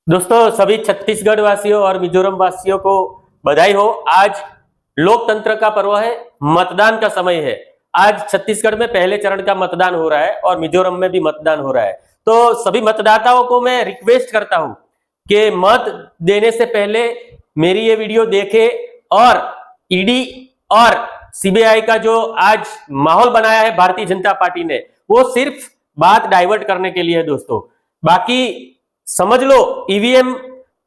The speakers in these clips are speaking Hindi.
दोस्तों सभी छत्तीसगढ़ वासियों और मिजोरम वासियों को बधाई हो। आज लोकतंत्र का पर्व है, मतदान का समय है। आज छत्तीसगढ़ में पहले चरण का मतदान हो रहा है और मिजोरम में भी मतदान हो रहा है। तो सभी मतदाताओं को मैं रिक्वेस्ट करता हूं कि मत देने से पहले मेरी ये वीडियो देखें और ईडी और सीबीआई का जो आज माहौल बनाया है भारतीय जनता पार्टी ने, वो सिर्फ बात डाइवर्ट करने के लिए है दोस्तों। बाकी समझ लो, ईवीएम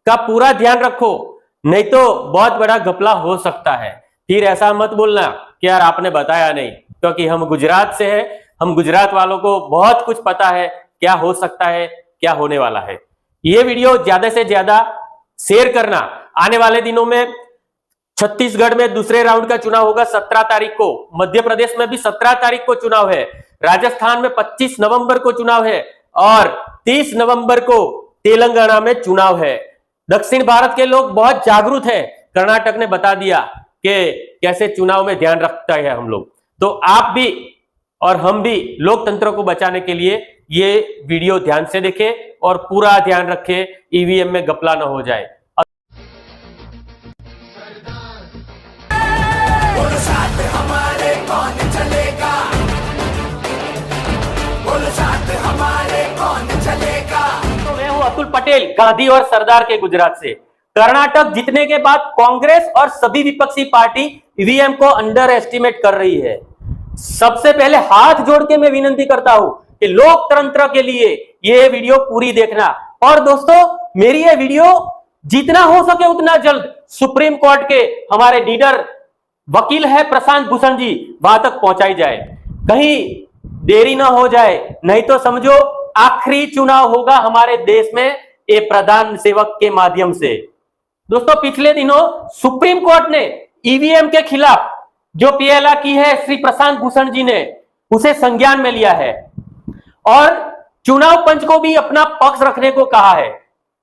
का पूरा ध्यान रखो, नहीं तो बहुत बड़ा घपला हो सकता है। फिर ऐसा मत बोलना कि यार आपने बताया नहीं, क्योंकि हम गुजरात से हैं, हम गुजरात वालों को बहुत कुछ पता है क्या हो सकता है, क्या होने वाला है। ये वीडियो ज्यादा से ज्यादा शेयर करना। आने वाले दिनों में छत्तीसगढ़ में दूसरे राउंड का चुनाव होगा 17 तारीख को, मध्य प्रदेश में भी 17 तारीख को चुनाव है, राजस्थान में 25 नवंबर को चुनाव है और 30 नवंबर को तेलंगाना में चुनाव है। दक्षिण भारत के लोग बहुत जागरूक हैं। कर्नाटक ने बता दिया कि कैसे चुनाव में ध्यान रखता है हम लोग। तो आप भी और हम भी लोकतंत्र को बचाने के लिए ये वीडियो ध्यान से देखें और पूरा ध्यान रखें, ईवीएम में घपला न हो जाए। साथ हमारे कौन चलेगा, बोलो साथ हमारे कौन चलेगा। तो मैं हूं अतुल पटेल, गांधी और सरदार के गुजरात से। कर्नाटक जीतने के बाद कांग्रेस और सभी विपक्षी पार्टी ईवीएम को अंडर एस्टिमेट कर रही है। सबसे पहले हाथ जोड़ के मैं विनती करता हूं कि लोकतंत्र के लिए ये वीडियो पूरी देखना। और दोस्तों, मेरी ये वीडियो जितना हो सके उतना जल्द सुप्रीम कोर्ट के हमारे लीडर वकील है प्रशांत भूषण जी, वहां तक पहुंचाई जाए, कहीं देरी ना हो जाए। नहीं तो समझो आखिरी चुनाव होगा हमारे देश में ये प्रधान सेवक के माध्यम से। दोस्तों, पिछले दिनों सुप्रीम कोर्ट ने ईवीएम के खिलाफ जो पीएलआ की है श्री प्रशांत भूषण जी ने, उसे संज्ञान में लिया है और चुनाव पंच को भी अपना पक्ष रखने को कहा है।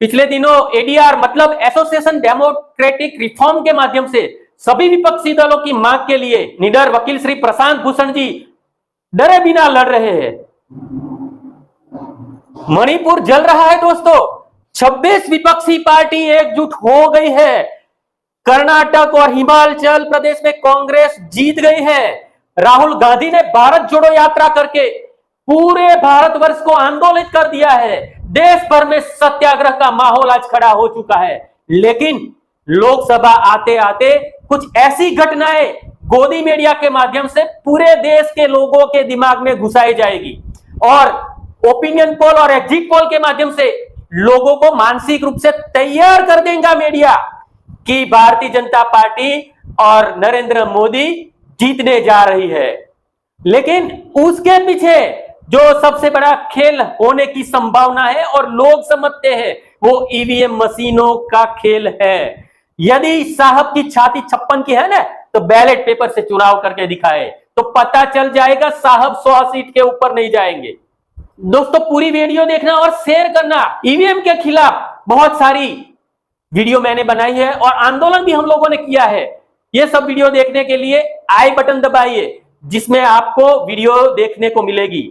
पिछले दिनों एडीआर मतलब एसोसिएशन डेमोक्रेटिक रिफॉर्म के माध्यम से सभी विपक्षी दलों की मांग के लिए निडर वकील श्री प्रशांत भूषण जी डरे बिना लड़ रहे हैं। मणिपुर जल रहा है दोस्तों, 26 विपक्षी पार्टी एकजुट हो गई है। कर्नाटक और हिमाचल प्रदेश में कांग्रेस जीत गई है। राहुल गांधी ने भारत जोड़ो यात्रा करके पूरे भारतवर्ष को आंदोलित कर दिया है। देश भर में सत्याग्रह का माहौल आज खड़ा हो चुका है। लेकिन लोकसभा आते आते कुछ ऐसी घटनाएं गोदी मीडिया के माध्यम से पूरे देश के लोगों के दिमाग में घुसाई जाएगी और ओपिनियन पोल और एग्जिट पोल के माध्यम से लोगों को मानसिक रूप से तैयार कर देगा मीडिया कि भारतीय जनता पार्टी और नरेंद्र मोदी जीतने जा रही है। लेकिन उसके पीछे जो सबसे बड़ा खेल होने की संभावना है और लोग समझते हैं, वो ईवीएम मशीनों का खेल है। यदि साहब की छाती 56 की है ना, तो बैलेट पेपर से चुनाव करके दिखाए तो पता चल जाएगा साहब 100 सीट के ऊपर नहीं जाएंगे। दोस्तों, पूरी वीडियो देखना और शेयर करना। ईवीएम के खिलाफ बहुत सारी वीडियो मैंने बनाई है और आंदोलन भी हम लोगों ने किया है। ये सब वीडियो देखने के लिए आई बटन दबाइए, जिसमें आपको वीडियो देखने को मिलेगी।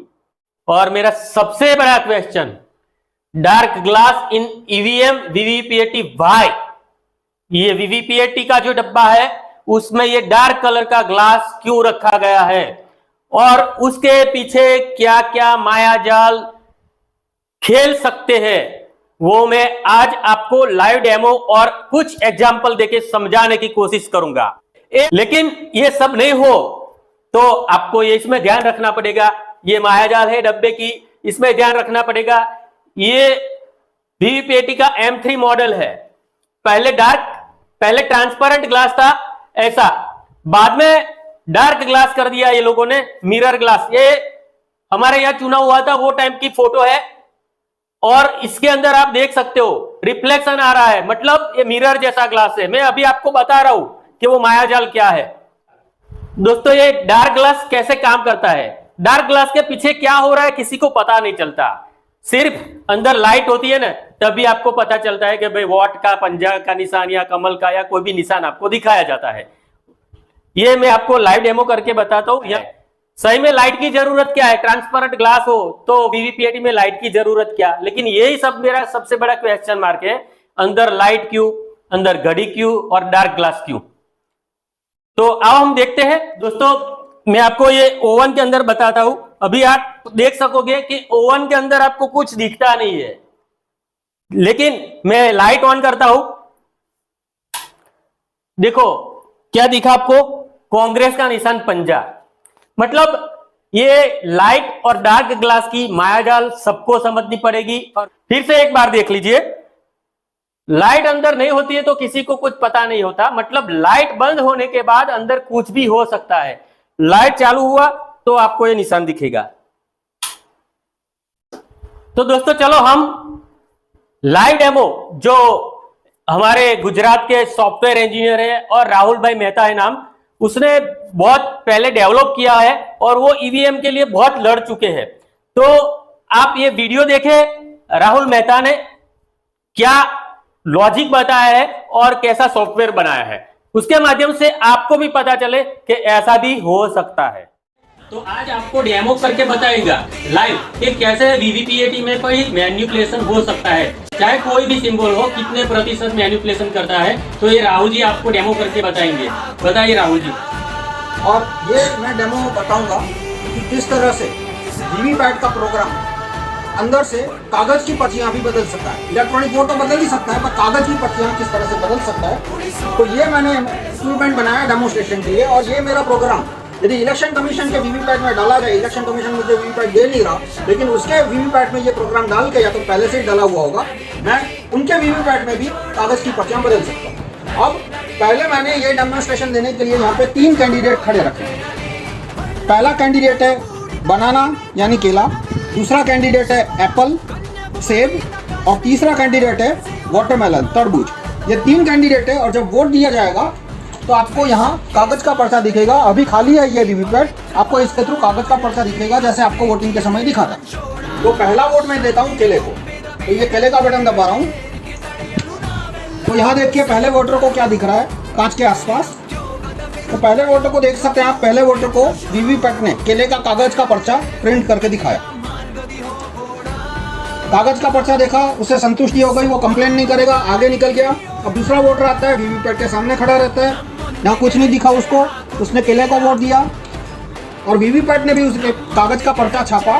और मेरा सबसे बड़ा question, dark glass in EVM VVPAT why? ये वीवीपीएटी का जो डब्बा है उसमें ये डार्क कलर का ग्लास क्यों रखा गया है और उसके पीछे क्या क्या मायाजाल खेल सकते हैं, वो मैं आज आपको लाइव डेमो और कुछ एग्जाम्पल देके समझाने की कोशिश करूंगा। लेकिन ये सब नहीं हो तो आपको ये इसमें ध्यान रखना पड़ेगा। ये मायाजाल है डब्बे की, इसमें ध्यान रखना पड़ेगा। ये वीवीपीएटी का M3 मॉडल है। पहले ट्रांसपेरेंट ग्लास था ऐसा, बाद में डार्क ग्लास कर दिया ये लोगों ने, मिरर ग्लास। ये हमारे यहाँ चुनाव हुआ था वो टाइम की फोटो है और इसके अंदर आप देख सकते हो रिफ्लेक्शन आ रहा है, मतलब ये मिरर जैसा ग्लास है। मैं अभी आपको बता रहा हूं कि वो मायाजाल क्या है। दोस्तों, ये डार्क ग्लास कैसे काम करता है, डार्क ग्लास के पीछे क्या हो रहा है किसी को पता नहीं चलता। सिर्फ अंदर लाइट होती है ना, तभी आपको पता चलता है कि भाई वॉट का, पंजा का निशान या कमल का या कोई भी निशान आपको दिखाया जाता है। ये मैं आपको लाइव डेमो करके बताता हूँ। सही में लाइट की जरूरत क्या है? ट्रांसपेरेंट ग्लास हो तो वीवीपीएटी में लाइट की जरूरत क्या? लेकिन यही सब मेरा सबसे बड़ा क्वेश्चन मार्क है, अंदर लाइट क्यों, अंदर घड़ी क्यों और डार्क ग्लास क्यों? तो अब हम देखते हैं दोस्तों, मैं आपको ये ओवन के अंदर बताता हूं। अभी आप देख सकोगे कि ओवन के अंदर आपको कुछ दिखता नहीं है, लेकिन मैं लाइट ऑन करता हूं, देखो क्या दिखा आपको? कांग्रेस का निशान पंजा। मतलब ये लाइट और डार्क ग्लास की मायाजाल सबको समझनी पड़ेगी। और फिर से एक बार देख लीजिए, लाइट अंदर नहीं होती है तो किसी को कुछ पता नहीं होता, मतलब लाइट बंद होने के बाद अंदर कुछ भी हो सकता है। लाइट चालू हुआ तो आपको ये निशान दिखेगा। तो दोस्तों चलो हम लाइव डेमो, जो हमारे गुजरात के सॉफ्टवेयर इंजीनियर है और राहुल भाई मेहता है नाम, उसने बहुत पहले डेवलप किया है और वो ईवीएम के लिए बहुत लड़ चुके हैं। तो आप ये वीडियो देखें, राहुल मेहता ने क्या लॉजिक बताया है और कैसा सॉफ्टवेयर बनाया है, उसके माध्यम से आपको भी पता चले कि ऐसा भी हो सकता है। तो आज आपको डेमो करके बताएगा लाइव कि कैसे वीवीपीएटी में कोई मैन्युपुलेशन हो सकता है, चाहे कोई भी सिंबल हो, कितने प्रतिशत मैन्युपुलेशन करता है। तो ये राहुल जी आपको डेमो करके बताएंगे। बताइए राहुल जी। और ये मैं डेमो बताऊंगा कि किस तरह से वीवीपैट का प्रोग्राम अंदर से कागज की पर्चियां भी बदल सकता है। इलेक्ट्रॉनिक वोट तो बदल ही सकता है, पर कागज की पर्चियां किस तरह से बदल सकता है। तो ये मैंने इंस्ट्रूमेंट बनाया डेमोस्ट्रेशन के लिए। और ये मेरा प्रोग्राम यदि इलेक्शन कमीशन के वीवीपैट में डाला जाए, इलेक्शन कमीशन मुझे वीवीपैट दे नहीं रहा, लेकिन उसके वीवीपैट में ये प्रोग्राम डाल के, या तो पहले से ही डाला हुआ होगा, मैं उनके वीवीपैट में भी कागज की पर्चियां बदल सकता हूँ। अब पहले मैंने ये डेमोन्स्ट्रेशन देने के लिए यहाँ पे 3 कैंडिडेट खड़े रखे हैं। पहला कैंडिडेट है बनाना यानी केला, दूसरा कैंडिडेट है एप्पल सेब, और तीसरा कैंडिडेट है वाटरमेलन तरबूज। ये 3 कैंडिडेट है। और जब वोट दिया जाएगा तो आपको यहाँ कागज का पर्चा दिखेगा। अभी खाली है ये वीवीपैट, आपको इसके थ्रू कागज का पर्चा दिखेगा, जैसे आपको वोटिंग के समय दिखा था। तो पहला वोट मैं देता हूँ केले को। तो ये केले का बटन दबा रहा हूँ। तो यहाँ देखिए पहले वोटर को क्या दिख रहा है कांच के आसपास। तो पहले वोटर को देख सकते हैं आप, पहले वोटर को वीवीपैट ने केले का कागज का पर्चा प्रिंट करके दिखाया। कागज का पर्चा देखा, उससे संतुष्टि हो गई, वो कंप्लेंट नहीं करेगा, आगे निकल गया। अब दूसरा वोटर आता है, वीवीपैट के सामने खड़ा रहता है, यहाँ कुछ नहीं दिखा उसको, उसने केले को वोट दिया और वीवीपैट ने भी उसके कागज का पर्चा छापा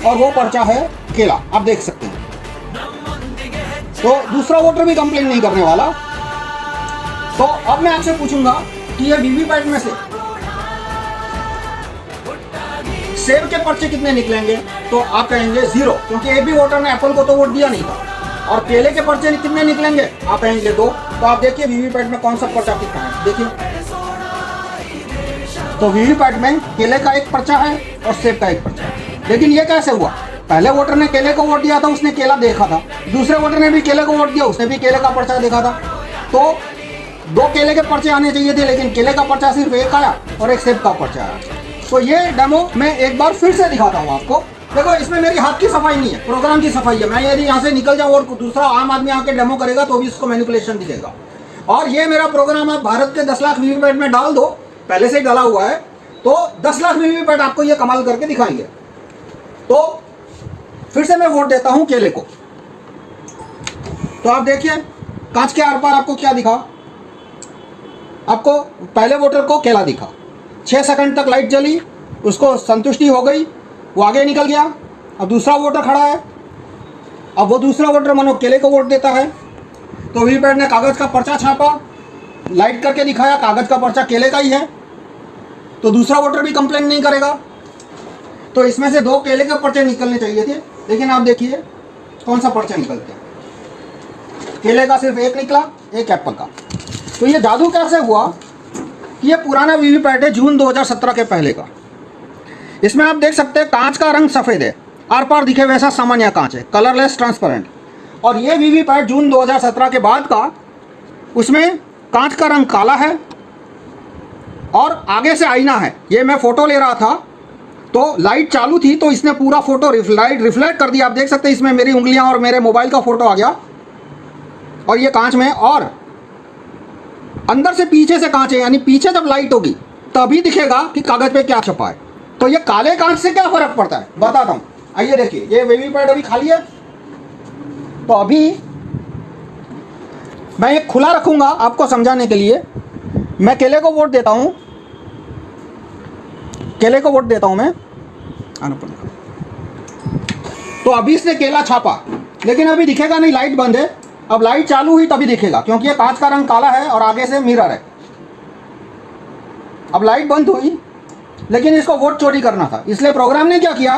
और वो पर्चा है केला, आप देख सकते हैं। तो दूसरा वोटर भी कंप्लेंट नहीं करने वाला। तो अब मैं आपसे पूछूंगा कि ये वीवीपैट में से सेब के पर्चे कितने निकलेंगे? तो आप कहेंगे 0, क्योंकि एक भी वोटर ने एप्पल को तो वोट दिया नहीं था। और केले के पर्चे कितने निकलेंगे? आप कहेंगे 2। तो आप देखिए वीवीपैट में कौन सा पर्चा कितना है, देखिए। तो वीवीपैट में केले का एक पर्चा है और सेब का एक पर्चा है। लेकिन ये कैसे हुआ? पहले वोटर ने केले को वोट दिया था, उसने केला देखा था। दूसरे वोटर ने भी केले को वोट दिया, उसने भी केले का पर्चा देखा था। तो 2 केले के पर्चे आने चाहिए थे, लेकिन केले का पर्चा सिर्फ एक आया और एक सेब का पर्चा आया। तो ये डेमो मैं एक बार फिर से दिखाता हूँ आपको। देखो इसमें मेरी हाथ की सफाई नहीं है, प्रोग्राम की सफाई है। मैं यदि यहाँ से निकल जाऊँ और दूसरा आम आदमी आके डेमो करेगा तो भी इसको मैनिपुलेशन दिखेगा। और ये मेरा प्रोग्राम आप भारत के 10 लाख वीवीपैट में डाल दो, पहले से ही डाला हुआ है, तो 10 लाख वीवीपैट आपको ये कमाल करके दिखाएंगे। तो फिर से मैं वोट देता हूँ केले को। तो आप देखिए कांच के आर पार आपको क्या दिखा? आपको पहले वोटर को केला दिखा, 6 सेकंड तक लाइट जली, उसको संतुष्टि हो गई, वो आगे निकल गया। अब दूसरा वोटर खड़ा है, अब वो दूसरा वोटर मानो केले को वोट देता है। तो वीवीपैट ने कागज का पर्चा छापा, लाइट करके दिखाया, कागज का पर्चा केले का ही है। तो दूसरा वोटर भी कंप्लेंट नहीं करेगा। तो इसमें से 2 केले के पर्चे निकलने चाहिए थे, लेकिन आप देखिए कौन सा पर्चा निकलते हैं। केले का सिर्फ एक निकला, एक एप्पल का। तो ये जादू कैसे हुआ कि ये पुराना वीवीपैट है जून 2017 के पहले का। इसमें आप देख सकते हैं कांच का रंग सफ़ेद है, आर पार दिखे वैसा सामान्य कांच है, कलरलेस ट्रांसपेरेंट। और ये वीवीपैट जून 2017 के बाद का, उसमें कांच का रंग काला है और आगे से आईना है। ये मैं फ़ोटो ले रहा था तो लाइट चालू थी, तो इसने पूरा फोटो लाइट रिफ्लेक्ट कर दिया। आप देख सकते हैं इसमें मेरी उंगलियां और मेरे मोबाइल का फोटो आ गया। और ये कांच में, और अंदर से पीछे से कांच है, यानी पीछे जब लाइट होगी तभी दिखेगा कि कागज पे क्या छपा है। तो ये काले कांच से क्या फर्क पड़ता है बताता हूँ। आइए देखिए, ये वीवीपैट अभी खाली है, तो अभी मैं ये खुला रखूंगा आपको समझाने के लिए। मैं केले को वोट देता हूँ, केले को वोट देता हूँ मैं। तो अभी इसने केला छापा, लेकिन अभी दिखेगा नहीं, लाइट बंद है। अब लाइट चालू हुई तभी दिखेगा, क्योंकि ये कांच का रंग काला है और आगे से मिरर है। अब लाइट बंद हुई, लेकिन इसको वोट चोरी करना था, इसलिए प्रोग्राम ने क्या किया,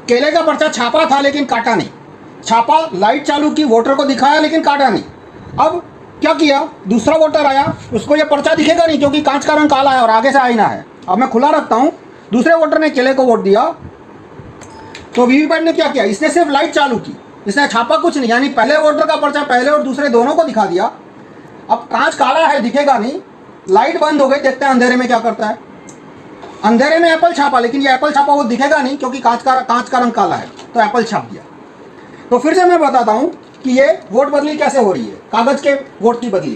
केले का पर्चा छापा था लेकिन काटा नहीं। छापा, लाइट चालू की, वोटर को दिखाया लेकिन काटा नहीं। अब क्या किया, दूसरा वोटर आया, उसको ये पर्चा दिखेगा नहीं क्योंकि कांच का रंग काला है और आगे से आईना है। अब मैं खुला रखता हूँ, दूसरे वोटर ने केले को वोट दिया, तो वीवीपैट ने क्या किया, इसने सिर्फ लाइट चालू की, इसने छापा कुछ नहीं, यानी पहले वोटर का पर्चा पहले और दूसरे दोनों को दिखा दिया। अब कांच काला है, दिखेगा नहीं, लाइट बंद हो गई, देखते हैं अंधेरे में क्या करता है। अंधेरे में एप्पल छापा, लेकिन ये एप्पल छापा वो दिखेगा नहीं क्योंकि कांच का रंग काला है, तो एप्पल छाप दिया। तो फिर से मैं बताता हूं कि ये वोट बदली कैसे हो रही है, कागज के वोट की बदली।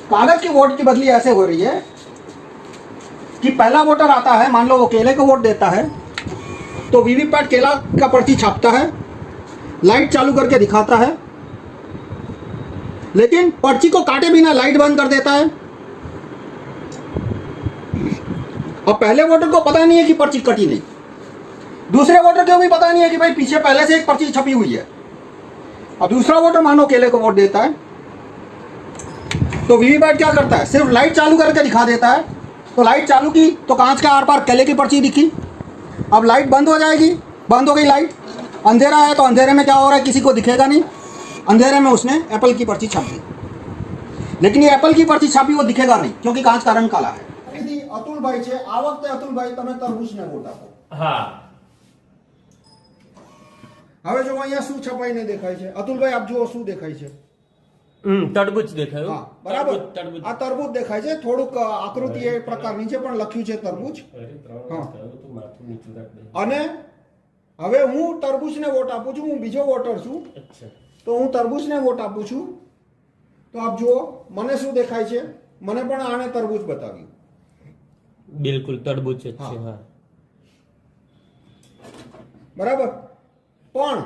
कागज की वोट की बदली ऐसे हो रही है कि पहला वोटर आता है, मान लो वो केले को वोट देता है, तो वीवीपैट केला का पर्ची छापता है, लाइट चालू करके दिखाता है, लेकिन पर्ची को काटे बिना लाइट बंद कर देता है। और पहले वोटर को पता नहीं है कि पर्ची कटी नहीं, दूसरे वोटर को भी पता नहीं है कि भाई पीछे पहले से एक पर्ची छपी हुई है। अब दूसरा वोटर मानो केले को वोट देता है, तो वीवीपैट क्या करता है, सिर्फ लाइट चालू करके दिखा देता है। तो लाइट चालू की तो कांच के आर पार केले की पर्ची दिखी। अब लाइट बंद हो जाएगी, बंद हो गई लाइट, अंधेरा है, तो अंधेरे में क्या हो रहा है, किसी को दिखेगा नहीं, अंधेरे में उसने एप्पल की पर्ची छाप दी, लेकिन ये एप्पल की पर्ची छापी वो दिखेगा नहीं क्योंकि कांच का रंग काला है। अतुलभाई છે, આ વખતે અતુલભાઈ તમે તરબૂચને વોટ આપો। હા, હવે જો અહીંયા શું છપાઈને દેખાય છે, અતુલભાઈ આપ જુઓ શું દેખાય છે। તરબૂચ દેખાયું। હા બરાબર, તરબૂચ આ તરબૂચ દેખાય છે, થોડુંક આકૃતિ એ પ્રકારની છે પણ લખ્યું છે તરબૂચ। હા, અને હવે હું તરબૂચને વોટ આપું છું, હું બીજો વોટર છું, તો હું તરબૂચને વોટ આપું છું। તો આપ જુઓ મને શું દેખાય છે, મને પણ આણે તરબૂચ બતાવ્યું। બિલકુલ તરબૂચ જ છે। હા, બરાબર, પણ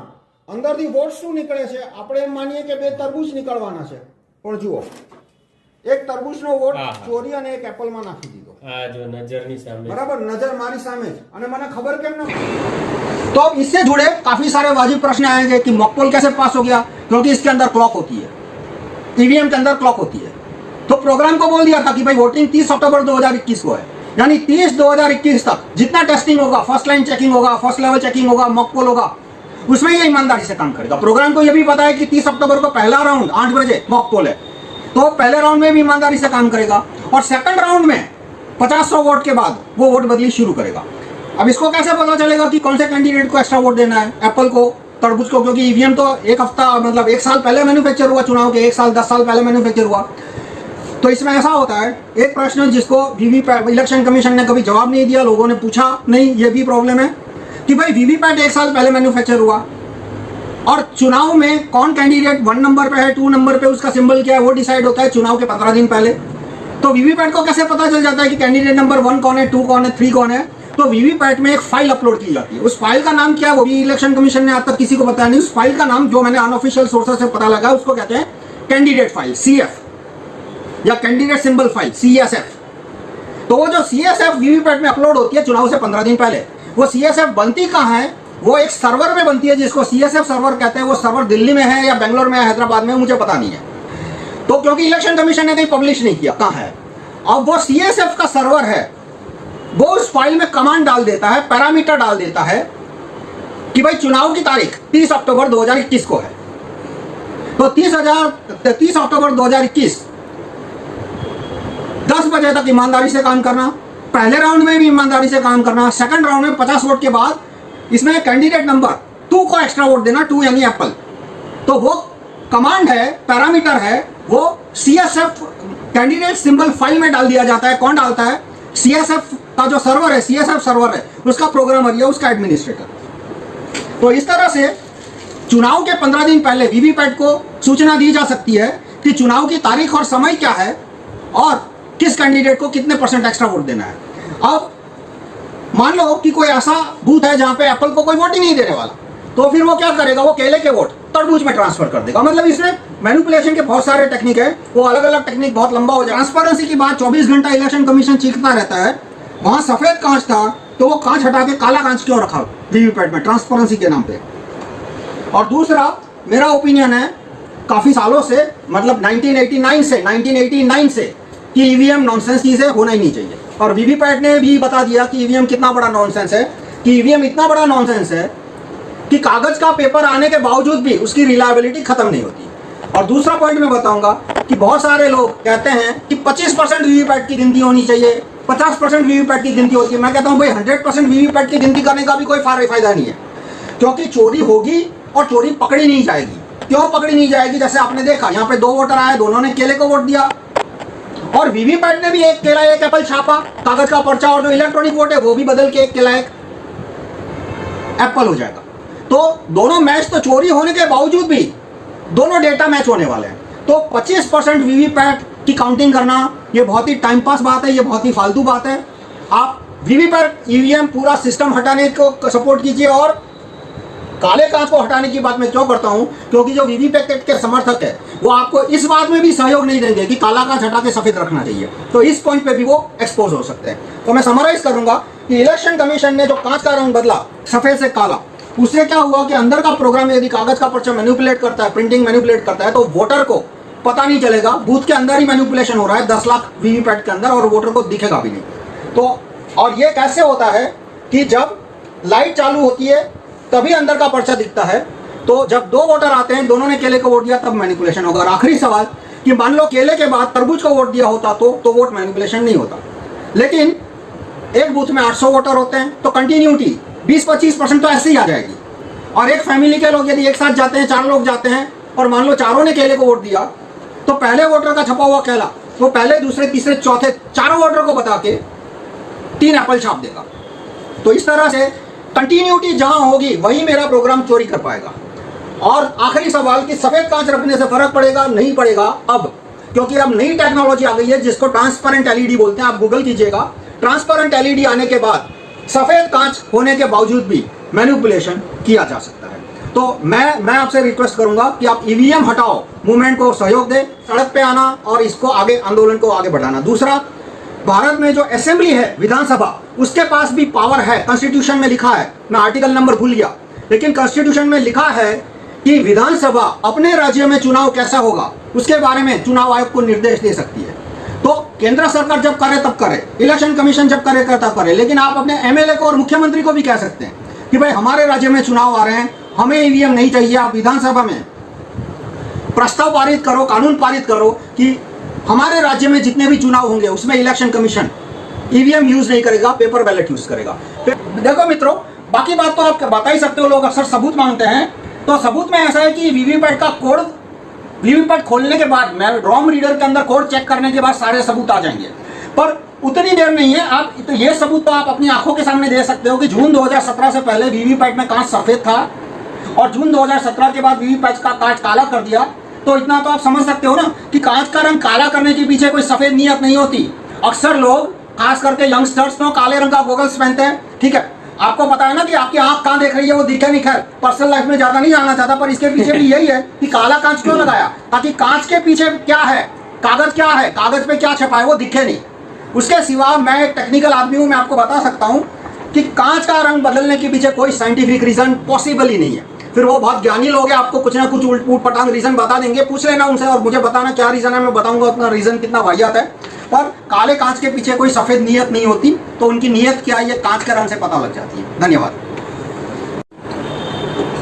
અંદરથી વોટ શું નીકળે છે, આપણે એમ માનીએ કે બે તરબૂચ નીકળવાના છે, પણ જુઓ એક તરબૂચનો વોટ ચોરી અને એક એપલમાં નાખી દીધો। આ જો નજરની સામે, बराबर, नजर मारी सामने અને મને खबर કેમ न। तो अब इससे जुड़े काफी सारे वाजिब प्रश्न आएंगे कि मॉकपोल कैसे पास हो गया, क्योंकि इसके अंदर क्लॉक होती है, ईवीएम के अंदर क्लॉक होती है। तो प्रोग्राम को बोल दिया था कि भाई वोटिंग 30 अक्टूबर 2021 को है, यानी 30/2021 तक जितना टेस्टिंग होगा, फर्स्ट लाइन चेकिंग होगा, फर्स्ट लेवल चेकिंग होगा, मॉकपोल होगा, उसमें ये ईमानदारी से काम करेगा। प्रोग्राम को ये भी पता है कि 30 अक्टूबर को पहला राउंड 8 बजे मॉकपोल है, तो पहले राउंड में भी ईमानदारी से काम करेगा, और सेकंड राउंड में 50 वोट के बाद वो वोट बदली शुरू करेगा। अब इसको कैसे पता चलेगा कि कौन से कैंडिडेट को एक्स्ट्रा वोट देना है, एप्पल को, तरबूज को, क्योंकि ईवीएम तो एक हफ्ता मतलब 1 साल पहले मैन्युफैक्चर हुआ, चुनाव के 1 साल 10 साल पहले मैन्युफैक्चर हुआ। तो इसमें ऐसा होता है, एक प्रश्न जिसको वीवीपैट इलेक्शन कमीशन ने कभी जवाब नहीं दिया, लोगों ने पूछा नहीं, ये भी प्रॉब्लम है कि भाई वीवीपैट 1 साल पहले मैन्युफैक्चर हुआ और चुनाव में कौन कैंडिडेट 1 नंबर पे है, 2 नंबर पे उसका सिंबल क्या है, वो डिसाइड होता है चुनाव के 15 दिन पहले। तो वीवीपैट को कैसे पता चल जाता है कि कैंडिडेट नंबर 1 कौन है, 2 कौन है, 3 कौन है। तो वीवीपैट में एक फाइल अपलोड की जाती है, उस फाइल का नाम क्या है वो भी इलेक्शन कमीशन ने आज तक किसी को बताया नहीं। उस फाइल का नाम जो मैंने अनऑफिशियल सोर्सेस से पता लगा उसको कहते हैं कैंडिडेट फाइल, CF, या कैंडिडेट सिंबल फाइल, CSF। तो वो जो CSF वीवीपैट में अपलोड होती है चुनाव से 15 दिन पहले, वो CSF बनती कहाँ है, वो एक सर्वर में बनती है जिसको CSF सर्वर कहते हैं। वो सर्वर दिल्ली में है या बेंगलोर में है, हैदराबाद में, मुझे पता नहीं है, तो क्योंकि इलेक्शन कमीशन ने कहीं पब्लिश नहीं किया कहाँ है। अब वो CSF का सर्वर है, वो उस फाइल में कमांड डाल देता है, पैरामीटर डाल देता है कि भाई चुनाव की तारीख 30 अक्टूबर 2021 को है, तो 30 अक्टूबर 2021 10 बजे तक ईमानदारी से काम करना, पहले राउंड में भी ईमानदारी से काम करना, सेकंड राउंड में 50 वोट के बाद इसमें कैंडिडेट नंबर 2 को एक्स्ट्रा वोट देना, 2 यानी एप्पल। तो वो कमांड है, पैरामीटर है, वो CSF कैंडिडेट सिंबल फाइल में डाल दिया जाता है। कौन डालता है, CSF का जो सर्वर है, CSF सर्वर है, उसका प्रोग्रामर या उसका एडमिनिस्ट्रेटर। तो इस तरह से चुनाव के 15 दिन पहले वीवीपैट को सूचना दी जा सकती है कि चुनाव की तारीख और समय क्या है और किस कैंडिडेट को कितने % एक्स्ट्रा वोट देना है। अब मान लो कि कोई ऐसा बूथ है जहां पे एप्पल को कोई वोट ही नहीं देने वाला, तो फिर वो क्या करेगा, वो केले के वोट तरबूज में ट्रांसफर कर देगा। मतलब इसमें मैनिपुलेशन के बहुत सारे टेक्निक है, वो अलग अलग टेक्निक बहुत लंबा हो जाए। ट्रांसपेरेंसी की बात 24 घंटा इलेक्शन कमीशन चीखता रहता है। वहां सफेद कांच था तो वो कांच हटा के काला कांच क्यों रखा वीवीपैट में, ट्रांसपेरेंसी के नाम पे। और दूसरा मेरा ओपिनियन है काफी सालों से, मतलब 1989 से कि ईवीएम नॉनसेंस चीजें होना ही नहीं चाहिए। और वीवीपैट ने भी बता दिया कि ईवीएम कितना बड़ा नॉनसेंस है, कि ईवीएम इतना बड़ा नॉनसेंस है कि कागज का पेपर आने के बावजूद भी उसकी रिलायबिलिटी खत्म नहीं होती। और दूसरा पॉइंट मैं बताऊंगा कि बहुत सारे लोग कहते हैं कि 25% वीवीपैट की गिनती होनी चाहिए, 50% वीवीपैट की गिनती होती है। मैं कहता हूं भाई 100% वीवीपैट की गिनती करने का भी कोई फायदा नहीं है, क्योंकि चोरी होगी और चोरी पकड़ी नहीं जाएगी। क्यों पकड़ी नहीं जाएगी? जैसे आपने देखा यहाँ पे 2 वोटर आए, दोनों ने केले को वोट दिया, और वीवीपैट ने भी एक केला एक एप्पल छापा, कागज का पर्चा, और जो इलेक्ट्रॉनिक वोट है वो भी बदल के एक केला एक एप्पल हो जाएगा। तो दोनों मैच तो चोरी होने के बावजूद भी दोनों डेटा मैच होने वाले हैं। तो 25% वीवीपैट की काउंटिंग करना ये बहुत ही टाइम पास बात है, ये बहुत ही फालतू बात है। आप वीवीपैट ईवीएम पूरा सिस्टम हटाने को सपोर्ट कीजिए। और काले कांच को हटाने की बात मैं क्यों करता हूं, क्योंकि जो वीवीपैट के समर्थक है वो आपको इस बात में भी सहयोग नहीं देंगे कि काला कांच हटा के सफेद रखना चाहिए। तो इस पॉइंट पे भी वो एक्सपोज हो सकते हैं। तो मैं समराइज करूंगा कि इलेक्शन कमीशन ने जो कांच का रंग बदला सफेद से काला, उससे क्या हुआ कि अंदर का प्रोग्राम यदि कागज का पर्चा मैनिपुलेट करता है, प्रिंटिंग मैनिपुलेट करता है, तो वोटर को पता नहीं चलेगा, बूथ के अंदर ही मैनिपुलेशन हो रहा है 10 लाख वीवीपैट के अंदर, और वोटर को दिखेगा भी नहीं। तो और ये कैसे होता है कि जब लाइट चालू होती है तभी अंदर का पर्चा दिखता है। तो जब 2 वोटर आते हैं, दोनों ने केले को वोट दिया, तब मैनिपुलेशन होगा। और आखिरी सवाल कि मान लो केले के बाद तरबूज को वोट दिया होता तो वोट मैनिपुलेशन नहीं होता। लेकिन एक बूथ में 800 वोटर होते हैं, तो कंटिन्यूटी 20-25% तो ऐसे ही आ जाएगी। और एक फैमिली के लोग यदि एक साथ जाते हैं, 4 लोग जाते हैं, और मान लो चारों ने केले को वोट दिया, तो पहले वोटर का छपा हुआ केला वो पहले, दूसरे, तीसरे, चौथे, चारों वोटर को बता के 3 एप्पल छाप देगा। तो इस तरह से कंटिन्यूटी जहां होगी वही मेरा प्रोग्राम चोरी कर पाएगा। और आखिरी सवाल कि सफेद कांच रखने से फर्क पड़ेगा नहीं पड़ेगा अब, क्योंकि अब नई टेक्नोलॉजी आ गई है जिसको ट्रांसपेरेंट एलईडी बोलते हैं। आप गूगल कीजिएगा, ट्रांसपेरेंट एलईडी आने के बाद सफेद कांच होने के बावजूद भी मैनिपुलेशन किया जा सकता है। तो मैं आपसे रिक्वेस्ट करूंगा कि आप ईवीएम हटाओ मूवमेंट को सहयोग दें, सड़क पे आना और इसको आगे, आंदोलन को आगे बढ़ाना। दूसरा, भारत में जो असेंबली है, विधानसभा, उसके पास भी पावर है। कॉन्स्टिट्यूशन में लिखा है, मैं आर्टिकल नंबर भूल गया, लेकिन कॉन्स्टिट्यूशन में लिखा है कि विधानसभा अपने राज्य में चुनाव कैसा होगा उसके बारे में चुनाव आयोग को निर्देश दे सकती है। तो केंद्र सरकार जब करे तब करे, इलेक्शन कमीशन जब करे तब करे, लेकिन आप अपने एमएलए को और मुख्यमंत्री को भी कह सकते हैं कि भाई हमारे राज्य में चुनाव आ रहे हैं, हमें ईवीएम नहीं चाहिए। आप विधानसभा में प्रस्ताव पारित करो, कानून पारित करो कि हमारे राज्य में जितने भी चुनाव होंगे उसमें इलेक्शन कमीशन ईवीएम यूज नहीं करेगा, पेपर बैलेट यूज करेगा। देखो मित्रों, बाकी बात तो आप बता ही सकते हो, लोग अक्सर सबूत मांगते हैं। तो सबूत में ऐसा है कि वीवीपैट का कोड, वीवीपैट खोलने के बाद, मैं रॉम रीडर के अंदर कोड चेक करने के बाद सारे सबूत आ जाएंगे, पर उतनी देर नहीं है। आप तो ये सबूत तो आप अपनी आंखों के सामने दे सकते हो कि जून 2017 से पहले वीवीपैट में कांच सफेद था और जून 2017 के बाद वीवीपैट का कांच काला कर दिया। तो इतना तो आप समझ सकते हो ना कि कांच का रंग काला करने के पीछे कोई सफेद नियत नहीं होती। अक्सर लोग, खास करके यंगस्टर्स, तो काले रंग का गॉगल्स पहनते हैं। ठीक है, आपको पता है ना कि आपकी आंख कहां देख रही है, वो दिखे नहीं। खैर, पर्सनल लाइफ में ज्यादा नहीं जानना चाहता, पर इसके पीछे भी यही है कि काला कांच क्यों लगाया, ताकि कांच के पीछे क्या है, कागज क्या है, कागज पे क्या छपा है वो दिखे नहीं। उसके सिवा मैं एक टेक्निकल आदमी हूं, मैं आपको बता सकता हूं कि कांच का रंग बदलने के पीछे कोई साइंटिफिक रीजन पॉसिबल ही नहीं है। फिर वो बहुत ज्ञानी लोग हैं, आपको कुछ ना कुछ उल्ट पटांग रीजन बता देंगे, पूछ लेना उनसे और मुझे बताना क्या रीजन है, मैं बताऊंगा अपना रीजन कितना वाहियात है। पर काले कांच के पीछे कोई सफेद नियत नहीं होती, तो उनकी नियत क्या है ये कांच के रंग से पता लग जाती है। धन्यवाद।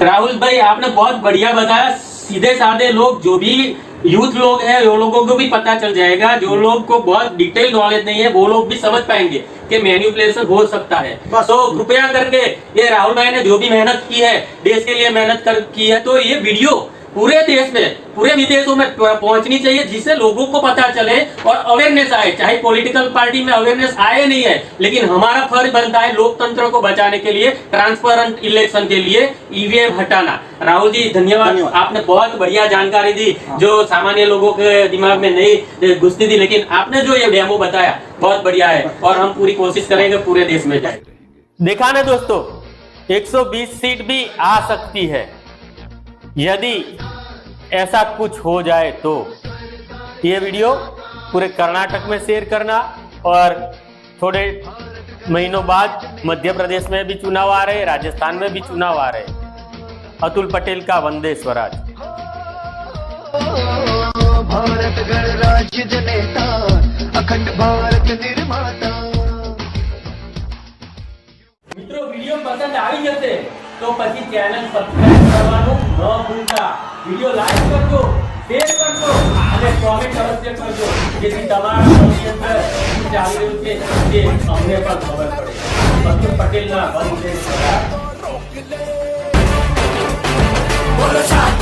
राहुल भाई, आपने बहुत बढ़िया बताया। सीधे साधे लोग, जो भी यूथ लोग हैं, वो लोगों को भी पता चल जाएगा। जो लोग को बहुत डिटेल नॉलेज नहीं है वो लोग भी समझ पाएंगे कि मैनिपुलेशन हो सकता है। तो कृपया करके, ये राहुल भाई ने जो भी मेहनत की है, देश के लिए मेहनत की है, तो ये वीडियो पूरे देश में, पूरे विदेशों में पहुंचनी चाहिए, जिससे लोगों को पता चले और अवेयरनेस आए। चाहे पॉलिटिकल पार्टी में अवेयरनेस आए नहीं है, लेकिन हमारा फर्ज बनता है लोकतंत्र को बचाने के लिए, ट्रांसपेरेंट इलेक्शन के लिए ईवीएम हटाना। राहुल जी धन्यवाद, आपने बहुत बढ़िया जानकारी दी जो सामान्य लोगों के दिमाग में नहीं घुसती थी, लेकिन आपने जो ये डेमो बताया बहुत बढ़िया है और हम पूरी कोशिश करेंगे पूरे देश में जाए। देखा ना दोस्तों, 120 सीट भी आ सकती है। यदि ऐसा कुछ हो जाए तो ये वीडियो पूरे कर्नाटक में शेयर करना, और थोड़े महीनों बाद मध्य प्रदेश में भी चुनाव आ रहे, राजस्थान में भी चुनाव आ रहे। अतुल पटेल का वंदे स्वराज। भारत गणराज्य जनेता, अखंड भारत निर्माता। મિત્રો વિડિયો પસંદ આવી જશે તો પછી ચેનલ સબસ્ક્રાઇબ કરવાનું ન ભૂલતા, વિડિયો લાઈક કરજો, શેર કરજો અને કોમેન્ટ અવશ્ય કરજો, જેથી તમારા મનની અંદર શું ચાલી રહ્યું છે તે અમને પણ ખબર પડે। અતુલ પટેલના વંદે સ્વરાજ। बोलो शांत